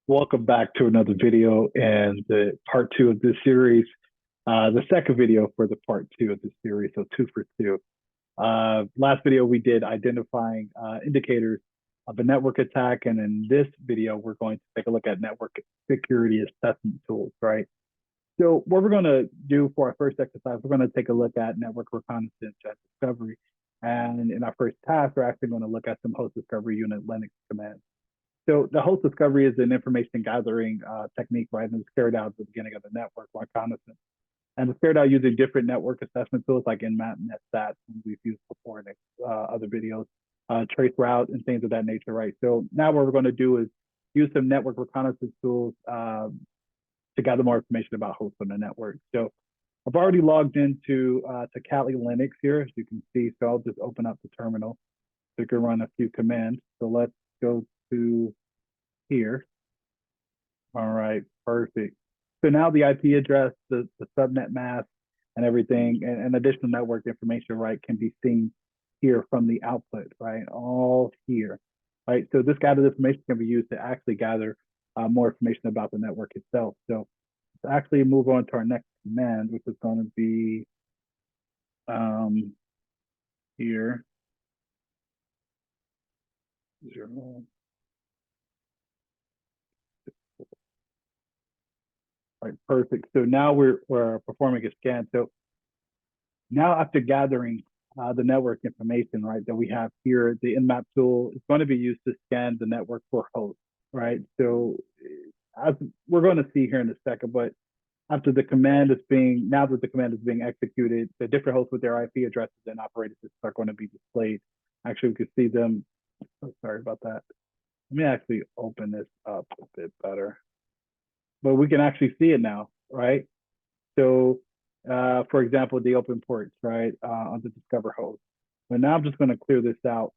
Welcome back to another video and the part two of this series, the second video for the part two of this series, so 2 for 2. Last video we did identifying indicators of a network attack, and in this video we're going to take a look at network security assessment tools, right? So what we're going to do for our first exercise, we're going to take a look at network reconnaissance and discovery. And in our first task, we're actually going to look at some host discovery unit Linux commands. So the host discovery is an information gathering technique, right? And it's carried out at the beginning of the network reconnaissance. And it's carried out using different network assessment tools like nmap, netstat, and we've used before in other videos, traceroute and things of that nature, right? So now what we're going to do is use some network reconnaissance tools to gather more information about hosts on the network. So I've already logged into to Kali Linux here, as you can see. So I'll just open up the terminal so you can run a few commands. So let's go to here. All right, perfect. So now the IP address, the subnet mask, and everything, and additional network information, right, can be seen here from the output, right, all here, right? So this gathered information can be used to actually gather more information about the network itself. So let's actually move on to our next command, which is going to be here. 0. Right, perfect. So now we're performing a scan. So now after gathering the network information, right, that we have here, the nmap tool is going to be used to scan the network for hosts, right? So as we're going to see here in a second, but after the command is being, now that the command is being executed, the different hosts with their IP addresses and operating systems are going to be displayed. Actually, we can see them. Oh, sorry about that. Let me actually open this up a bit better. But we can actually see it now, right? So, for example, the open ports, right, on the Discover host. But now I'm just going to clear this out,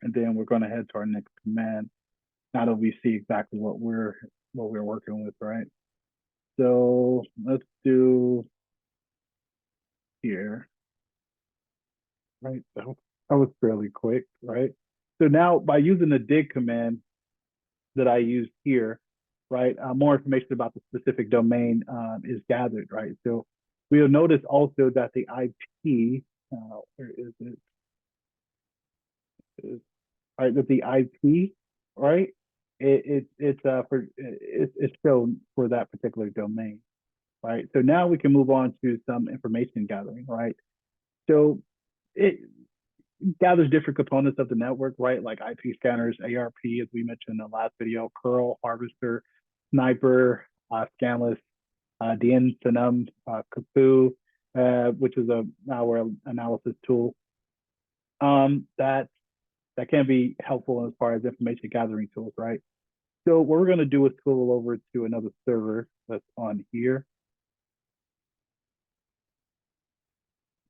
and then we're going to head to our next command. Now that we see exactly what we're working with, right? So let's do here, right? So that was fairly quick, right? So now by using the dig command that I used here, right, more information about the specific domain is gathered, right? So we'll notice also that the IP, where is it? Right, that the IP, right, it's shown for that particular domain, right? So now we can move on to some information gathering, right? So it gathers different components of the network, right? Like IP scanners, ARP, as we mentioned in the last video, curl, harvester, sniper, scanless, DN, Synum, Kapoo, which is a malware analysis tool. That can be helpful as far as information gathering tools, right? So what we're going to do is scroll over to another server that's on here.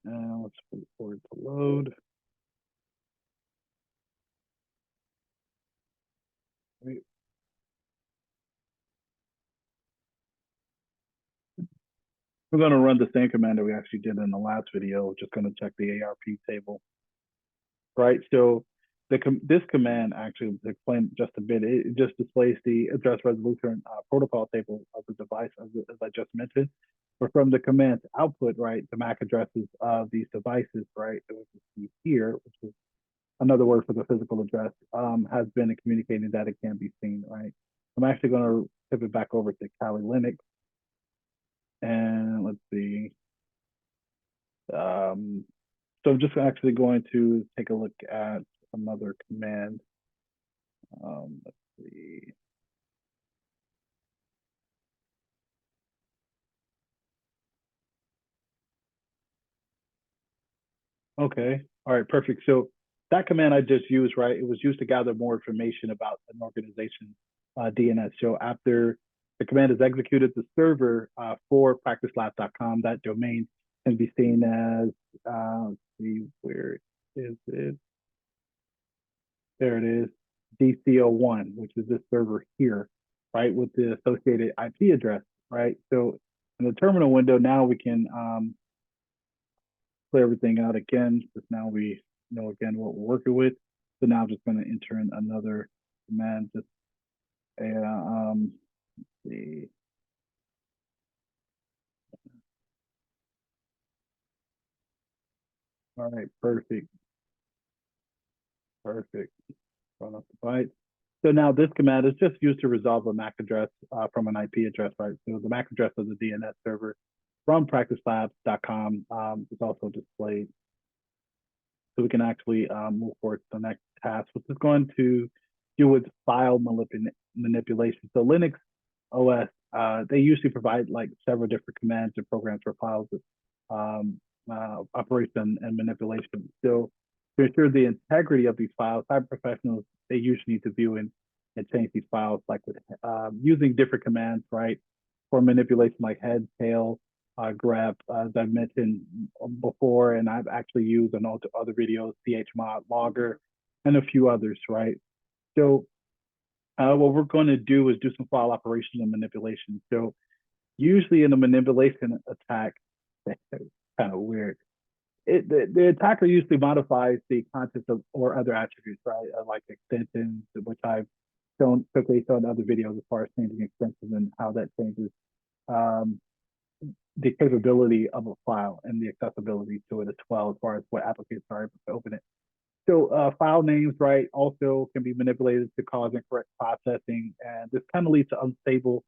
Let's wait for it to load. Wait. We're going to run the same command that we actually did in the last video, just going to check the ARP table, right? So this command, actually, to explain just a bit, it just displays the address resolution protocol table of the device, as I just mentioned. But from the command's output, right, the MAC addresses of these devices, right, that we can see here, which is another word for the physical address, has been communicating that it can be seen, right? I'm actually going to pivot back over to Kali Linux. And let's see. So I'm just actually going to take a look at another command. Let's see. Okay, all right, perfect. So that command I just used, right, it was used to gather more information about an organization's DNS. So after the command is executed, the server for practicelab.com, that domain can be seen as, let's see, where is it? There it is, DC01, which is this server here, right, with the associated IP address, right? So in the terminal window, now we can clear everything out again, because now we know again what we're working with. So now I'm just going to enter in another command, just And let's see. All right, perfect, perfect. Run off the byte. So now this command is just used to resolve a MAC address from an IP address, right? So the MAC address of the DNS server from practicelabs.com is also displayed. So we can actually move forward to the next task, which is going to do with file manipulation. So Linux OS, they usually provide like several different commands and programs for files operation and manipulation. So to ensure the integrity of these files, cyber professionals, they usually need to view and change these files like with using different commands, right? For manipulation like head, tail, grep, as I mentioned before, and I've actually used in other videos, chmod, logger, and a few others, right? So what we're going to do is do some file operation and manipulation. So usually in a manipulation attack, kind of weird. The attacker usually modifies the contents of or other attributes, right? Like extensions, which I've quickly shown in other videos as far as changing extensions and how that changes um, the capability of a file and the accessibility to it as well, as far as what applicants are able to open it. So file names, right, also can be manipulated to cause incorrect processing, and this kind of leads to unstable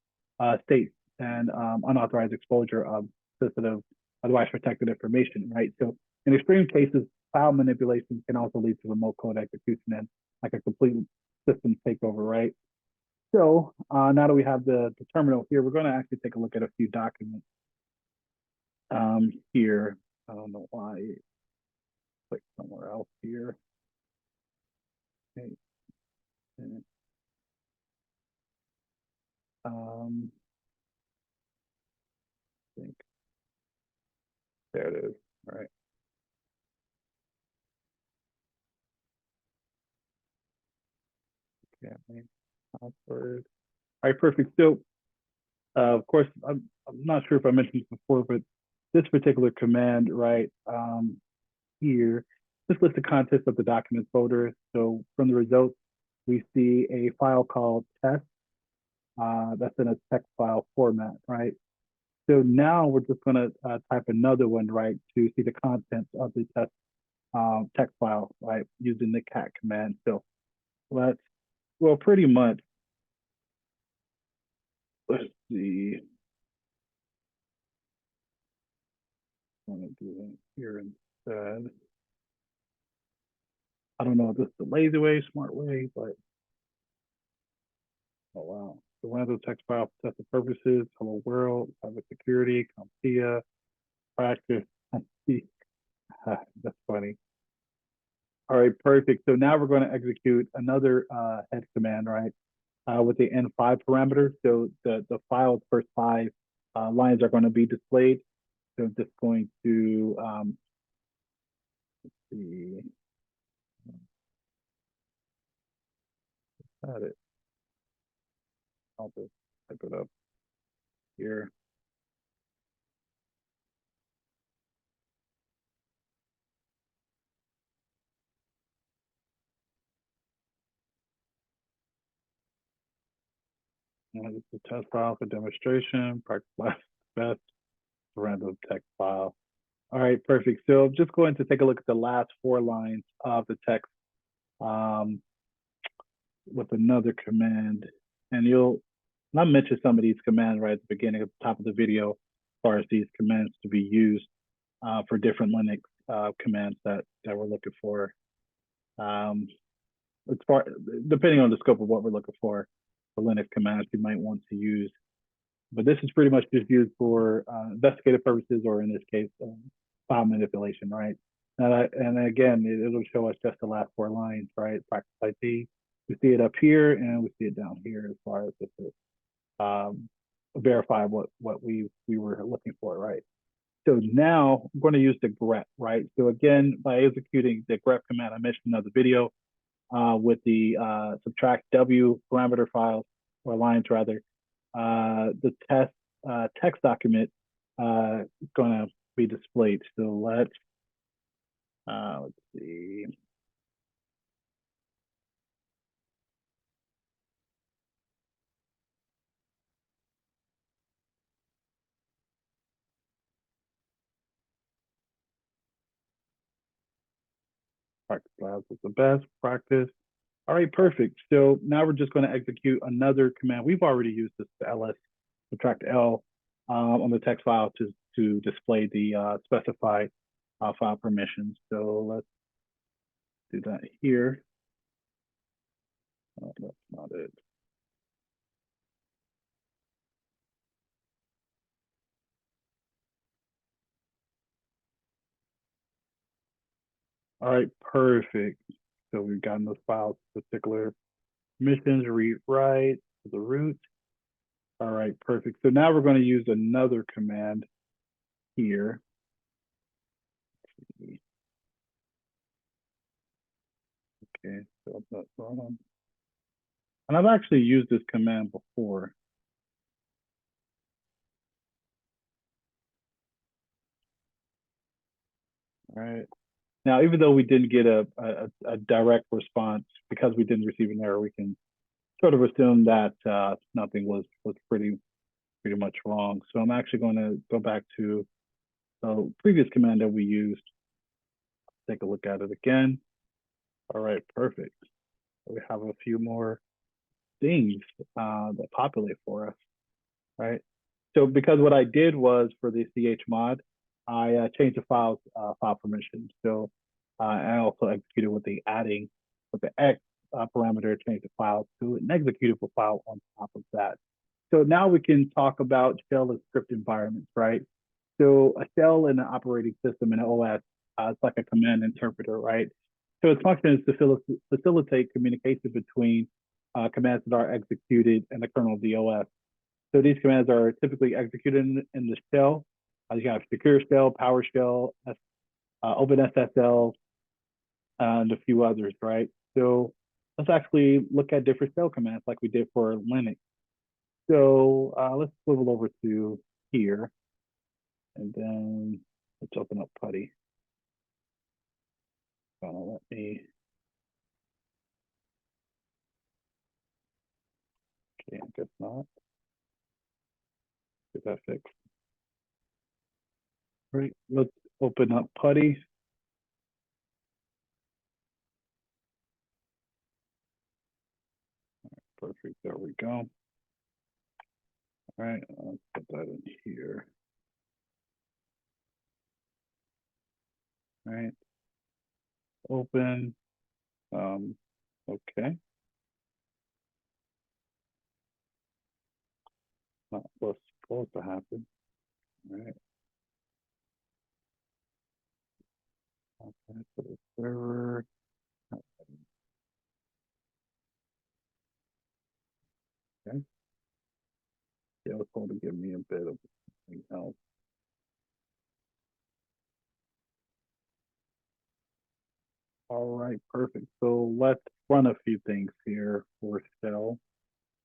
states and unauthorized exposure of sensitive, otherwise protected information, right? So in extreme cases, file manipulation can also lead to remote code execution and like a complete system takeover, right? So now that we have the terminal here, we're going to actually take a look at a few documents here. I don't know why I clicked somewhere else here. Okay. Um, I think there it is. All right. Yeah. Password. All right. Perfect. So, of course, I'm not sure if I mentioned this before, but this particular command, right here, this lists the contents of the document folder. So from the results, we see a file called test that's in a text file format, right? So now we're just going to type another one, right, to see the contents of the test text file, right, using the cat command. So let's, well, pretty much, let's see. I'm going to do that here instead. I don't know if this is the lazy way, smart way, but oh wow. The random text file for testing purposes, hello world, cybersecurity, CompTIA, practice. That's funny. All right, perfect. So now we're going to execute another head command, right? With the N5 parameter. So the file's first five lines are going to be displayed. So I'm just going to see. Got it. I'll just type it up here. And this is a test file for demonstration, practice best random text file. All right, perfect. So I'm just going to take a look at the last four lines of the text um, with another command. And I'll mention some of these commands right at the beginning, at the top of the video, as far as these commands to be used for different Linux commands that we're looking for. As far, depending on the scope of what we're looking for Linux commands you might want to use. But this is pretty much just used for investigative purposes, or in this case, file manipulation, right? And again, it'll show us just the last four lines, right? Practice IP. We see it up here, and we see it down here as far as just to verify what we were looking for, right? So now I'm going to use the grep, right? So again, by executing the grep command I mentioned in another video with the subtract W parameter files, or lines rather, the test text document is going to be displayed. So let's see. Practice labs is the best practice. All right, perfect. So now we're just going to execute another command. We've already used this ls subtract l on the text file to display the specified file permissions. So let's do that here. Oh, that's not it. All right, perfect. So we've gotten those files, particular permissions, read write to the root. All right, perfect. So now we're going to use another command here. Okay, so that's wrong. And I've actually used this command before. All right. Now, even though we didn't get a direct response, because we didn't receive an error, we can sort of assume that nothing was pretty much wrong. So I'm actually going to go back to the previous command that we used. Take a look at it again. All right, perfect. We have a few more things that populate for us, right? So because what I did was for the chmod, I changed the file's file permission. So I also executed with the adding with the x parameter, change the file to an executable file on top of that. So now we can talk about shell and script environments, right? So a shell in an operating system in an OS, it's like a command interpreter, right? So its function is to facilitate communication between commands that are executed in the kernel of the OS. So these commands are typically executed in the shell. You have secure shell, PowerShell, OpenSSL, and a few others, right? So let's actually look at different shell commands like we did for Linux. So let's swivel over to here, and then let's open up PuTTY. Let me. Okay, I guess not. Get that fixed. All right, let's open up PuTTY. Perfect. There we go. All right, let's put that in here. All right. Open. Okay. Not what's supposed to happen. All right. Okay, so the server. Okay. Yeah, it's going to give me a bit of something else. All right, perfect. So let's run a few things here for shell.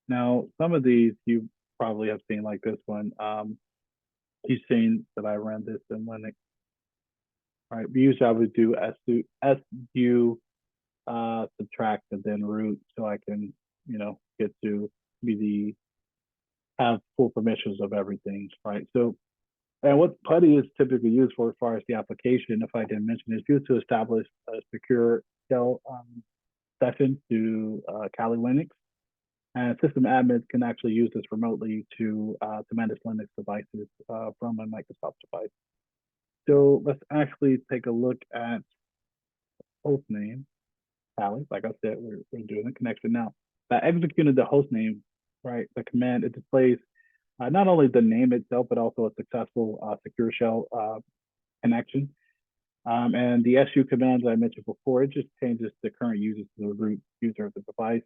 Now, some of these you probably have seen, like this one. You've seen that I ran this in Linux. All right, usually I would do su subtract and then root, so I can, get to have full permissions of everything, right? So, and what PuTTY is typically used for, as far as the application, if I didn't mention, is used to establish a secure shell session to Kali Linux. And system admins can actually use this remotely to manage Linux devices from a Microsoft device. So let's actually take a look at host name, Kali. Like I said, we're doing a connection now. By executing the host name, right, the command, it displays not only the name itself, but also a successful secure shell connection. And the SU command that I mentioned before, it just changes the current user to the root user of the device.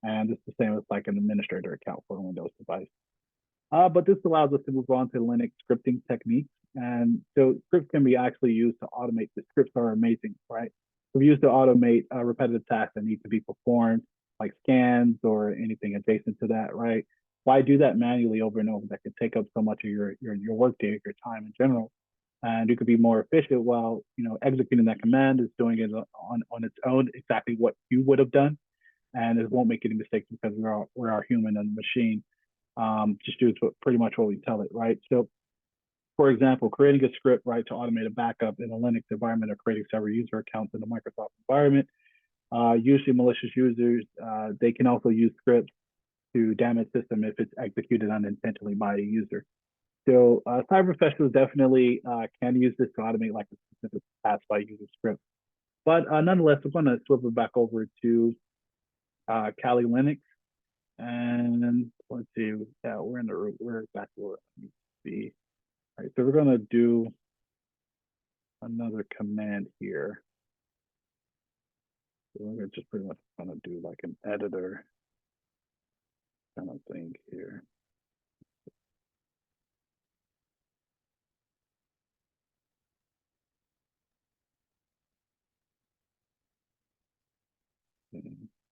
And it's the same as like an administrator account for a Windows device. But this allows us to move on to Linux scripting techniques. And so scripts can be actually used to automate. The scripts are amazing, right? So we use to automate repetitive tasks that need to be performed, like scans or anything adjacent to that, right? Why do that manually over and over? That could take up so much of your workday, your time in general. And you could be more efficient while executing that command is doing it on its own, exactly what you would have done, and it won't make any mistakes because we're our human and the machine just do pretty much what we tell it, right? So For example, creating a script, right, to automate a backup in a Linux environment or creating several user accounts in the Microsoft environment. Usually malicious users, they can also use scripts to damage system if it's executed unintentionally by a user. So cyber professionals definitely can use this to automate like a specific task by using scripts. But nonetheless, we're going to swivel back over to Kali Linux. And let's see, yeah, we're in the root, we're exactly where I need to be. All right, so we're going to do another command here. So we're just pretty much going to do like an editor kind of thing here.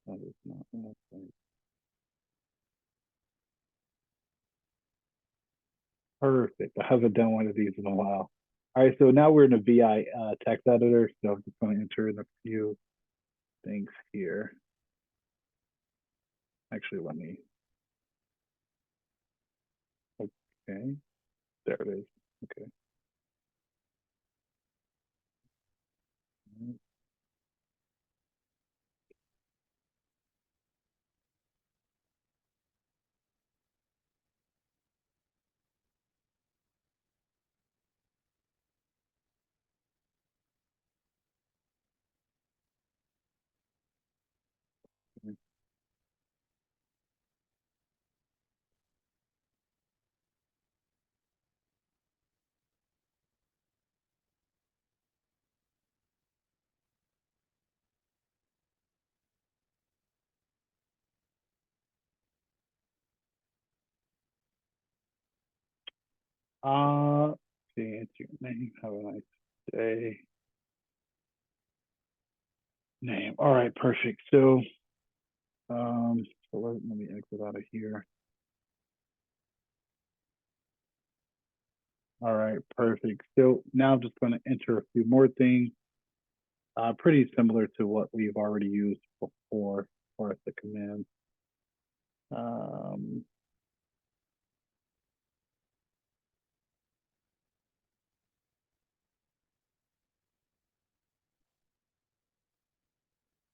That is not right. Perfect. I haven't done one of these in a while. All right, so now we're in a VI text editor. So I'm just going to enter in a few things here. Actually, let me. Okay, there it is. Okay. Okay, it's your name. Have a nice day. Name. All right, perfect. So let me exit out of here. All right, perfect. So now I'm just going to enter a few more things, pretty similar to what we've already used before for the command. Um,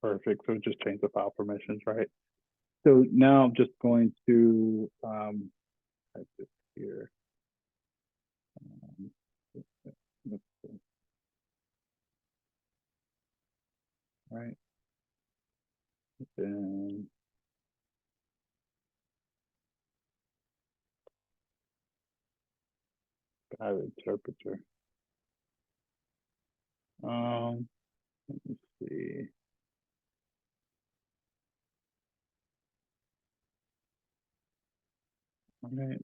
Perfect. So just change the file permissions, right? So now I'm just going to type this here. Um, right. Then guide interpreter. Let me see. All right.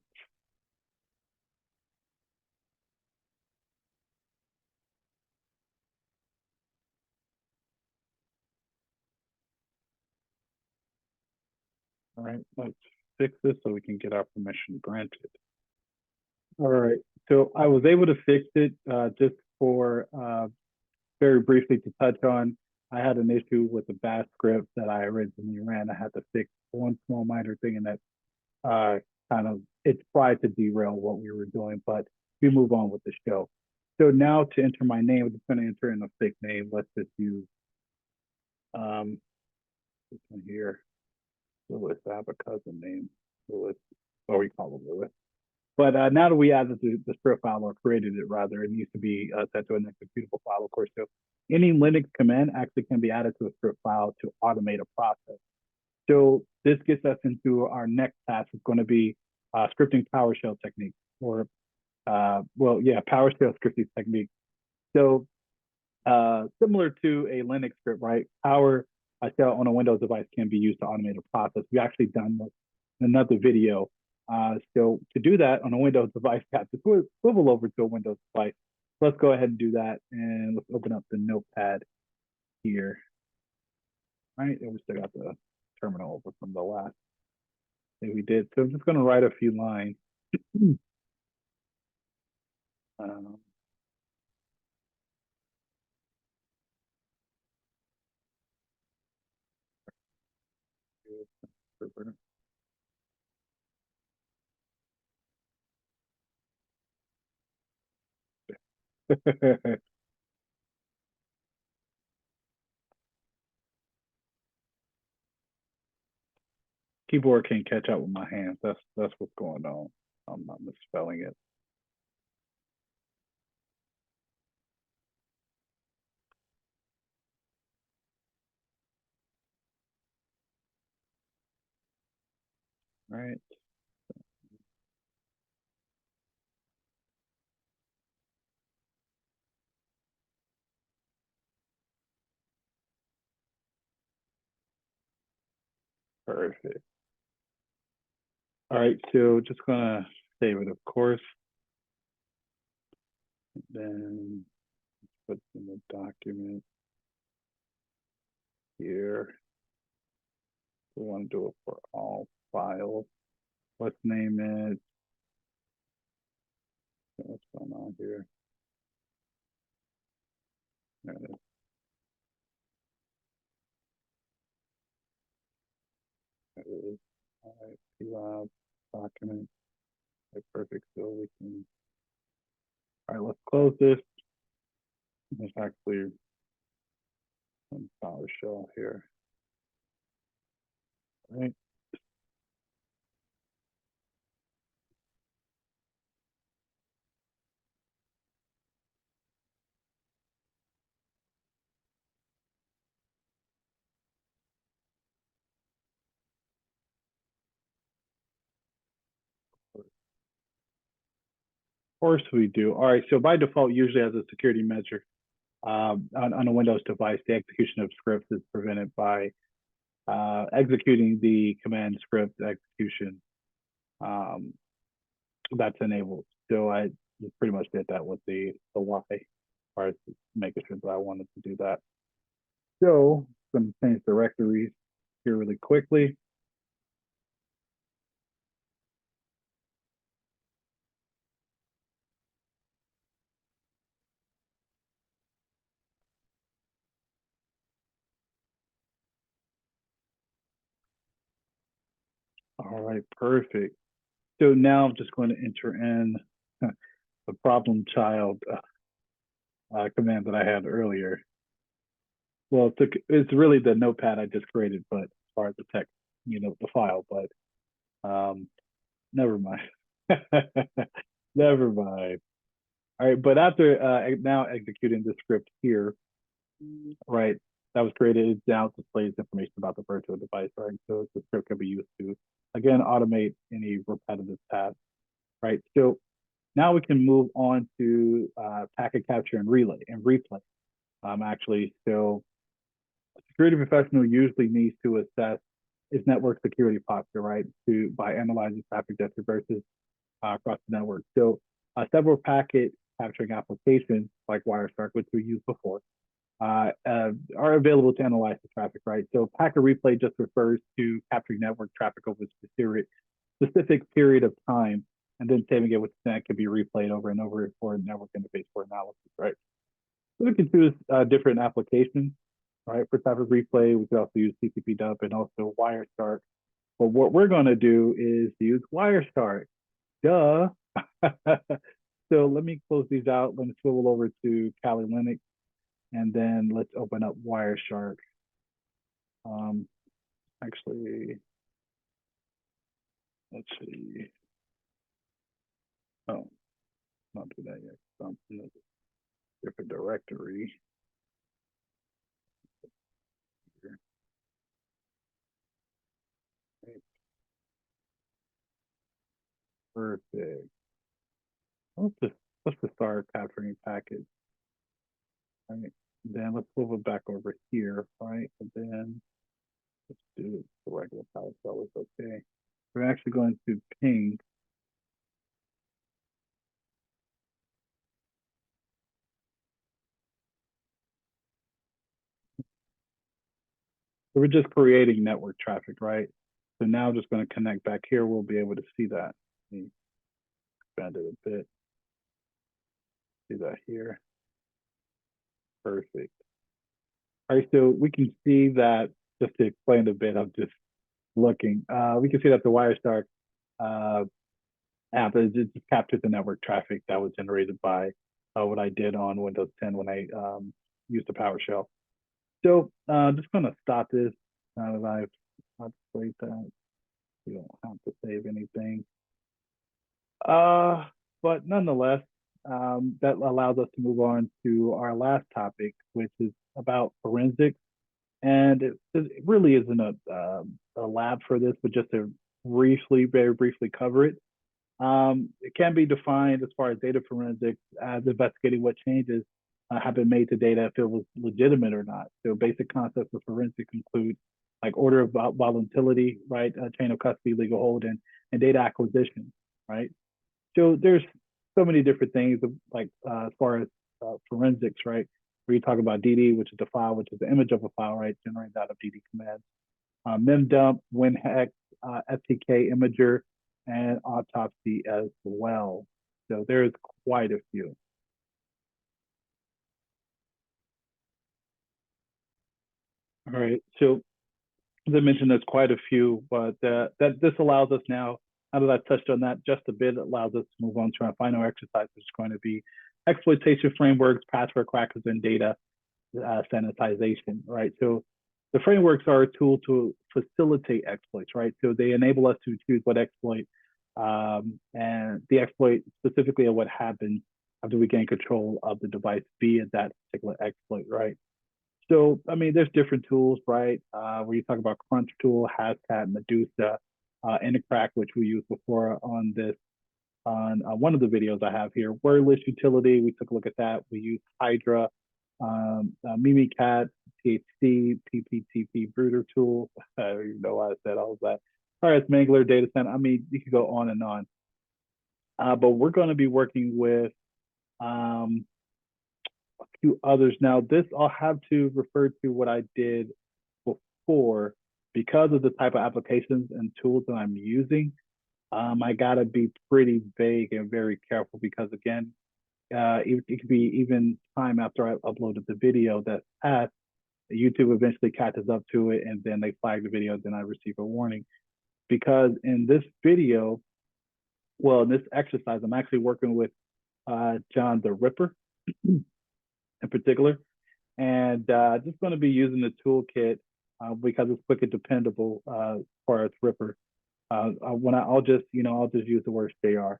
All right. Let's fix this so we can get our permission granted. All right. So I was able to fix it just for very briefly to touch on. I had an issue with the bash script that I originally ran. I had to fix one small minor thing, and that kind of it's tried to derail what we were doing. But we move on with the show. So now to enter my name, I'm just going to enter in a fake name. Let's just use this one here, Lewis. I have a cousin named Lewis, or we call him Lewis. But now that we added the script file or created it rather, it needs to be set to an executable file, of course. So any Linux command actually can be added to a script file to automate a process. So this gets us into our next task. It's going to be scripting PowerShell technique, or PowerShell scripting technique. So similar to a Linux script, right? PowerShell on a Windows device can be used to automate a process. We actually done this in another video. So to do that on a Windows device, you have to swivel over to a Windows device. Let's go ahead and do that, and let's open up the notepad here. All right, and we still got the terminal over from the last thing we did. So I'm just going to write a few lines. um, Keyboard can't catch up with my hands. That's what's going on. I'm not misspelling it. All right. Perfect. All right, so just gonna save it, of course. Then put in the document here. We want to do it for all files. Let's name it. What's going on here? There it is. There it is. All right, PLAB document. Okay, perfect. So we can. All right, let's close this. There's actually some PowerShell here. All right. Of course we do. All right, so by default, usually as a security measure, on a Windows device, the execution of scripts is prevented by executing the command script execution that's enabled. So I pretty much did that with the Y, as far as making sure that I wanted to do that. So I'm going to change directories here really quickly. All right, perfect. So now I'm just going to enter in the problem child command that I had earlier. Well, it's really the notepad I just created, but as far as the text, the file, but never mind. Never mind. All right, but after now executing the script here, right, that was created, it now displays information about the virtual device, right? So the script can be used to, again, automate any repetitive tasks, right? So now we can move on to packet capture and relay and replay. Actually, so a security professional usually needs to assess its network security posture, right? By analyzing traffic that traverses across the network. So several packet capturing applications like Wireshark, which we used before, are available to analyze the traffic, right? So packet replay just refers to capturing network traffic over a specific period of time and then saving it with that can be replayed over and over for network interface for analysis, right? So we can choose different applications, right? For traffic replay, we could also use TCP dump and also Wireshark. But what we're going to do is use Wireshark. Duh. So let me close these out. Let me swivel over to Kali Linux, and then let's open up Wireshark. Actually, let's see. Oh, not do that yet. I'm in a different directory. Here. Perfect. Let's just start capturing packets. Right. Then let's move it back over here, right? And then let's do the regular PowerShell. It's okay. We're actually going to ping. So we're just creating network traffic, right? So now I'm just going to connect back here. We'll be able to see that. Let me expand it a bit. See that here. Perfect. All right, so we can see that, just to explain a bit, I'm just looking. We can see that the Wireshark app is it just captured the network traffic that was generated by what I did on Windows 10 when I used the PowerShell. So just going to stop this now that I've displayed that. You don't have to save anything. But nonetheless, that allows us to move on to our last topic, which is about forensics. And it really isn't a lab for this, but just to very briefly cover it. It can be defined as far as data forensics as investigating what changes have been made to data if it was legitimate or not. So basic concepts of forensics include like order of volatility, right, chain of custody, legal hold, and data acquisition, right? So there's so many different things like as far as forensics, right? Where you talk about DD, which is the file, which is the image of a file, right? Generated out of DD commands. Memdump, WinHex, FTK Imager, and autopsy as well. So there's quite a few. All right. So as I mentioned, there's quite a few, but that this allows us now. Now that I've touched on that just a bit, it allows us to move on to our final exercise, which is going to be exploitation frameworks, password crackers, and data sanitization. Right. So the frameworks are a tool to facilitate exploits. Right. So they enable us to choose what exploit and the exploit specifically of what happens after we gain control of the device via that particular exploit. Right. So, I mean, there's different tools, right? Where you talk about Crunch Tool, Hascat, Medusa, Intercrack, which we used before on this, on one of the videos I have here. Wordless utility, we took a look at that. We used Hydra, Mimicat, THC, PPTP, Bruder Tool. I don't even know why I said all of that. All right, Mangler, Data Center. I mean, you could go on and on. But we're going to be working with um, a few others. Now, this I'll have to refer to what I did before because of the type of applications and tools that I'm using. I gotta be pretty vague and very careful because again, it could be even time after I uploaded the video that passed, YouTube eventually catches up to it and then they flag the video, then I receive a warning. Because in this video, well, in this exercise, I'm actually working with John the Ripper in particular. And just going to be using the toolkit because it's quick and dependable as far as Ripper. When I'll just use the word JR.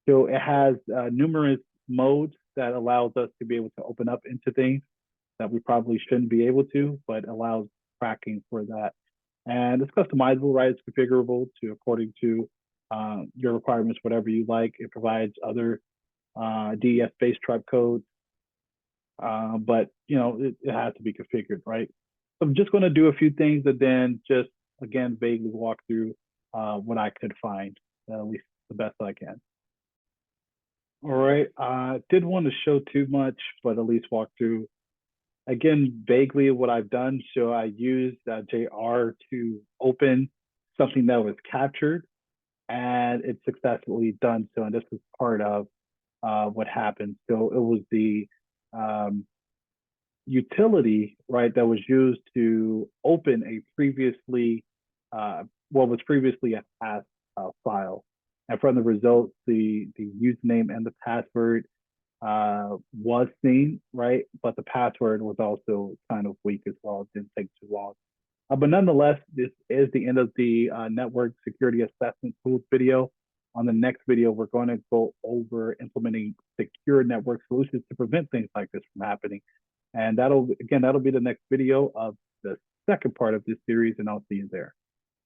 So it has numerous modes that allows us to be able to open up into things that we probably shouldn't be able to, but allows tracking for that. And it's customizable, right? It's configurable to according to your requirements, whatever you like. It provides other DES-based tribe codes but it has to be configured, right? So I'm just going to do a few things and then just again vaguely walk through what I could find, at least the best I can. All right, didn't want to show too much, but at least walk through again vaguely what I've done. So I used JR to open something that was captured, and it's successfully done so. And this is part of what happened. So it was the utility, right, that was used to open a previously, what was previously a hash file. And from the results, the username and the password was seen, right? But the password was also kind of weak as well. It didn't take too long. But nonetheless, this is the end of the network security assessment tools video. On the next video, we're going to go over implementing secure network solutions to prevent things like this from happening. And that'll be the next video of the second part of this series, and I'll see you there.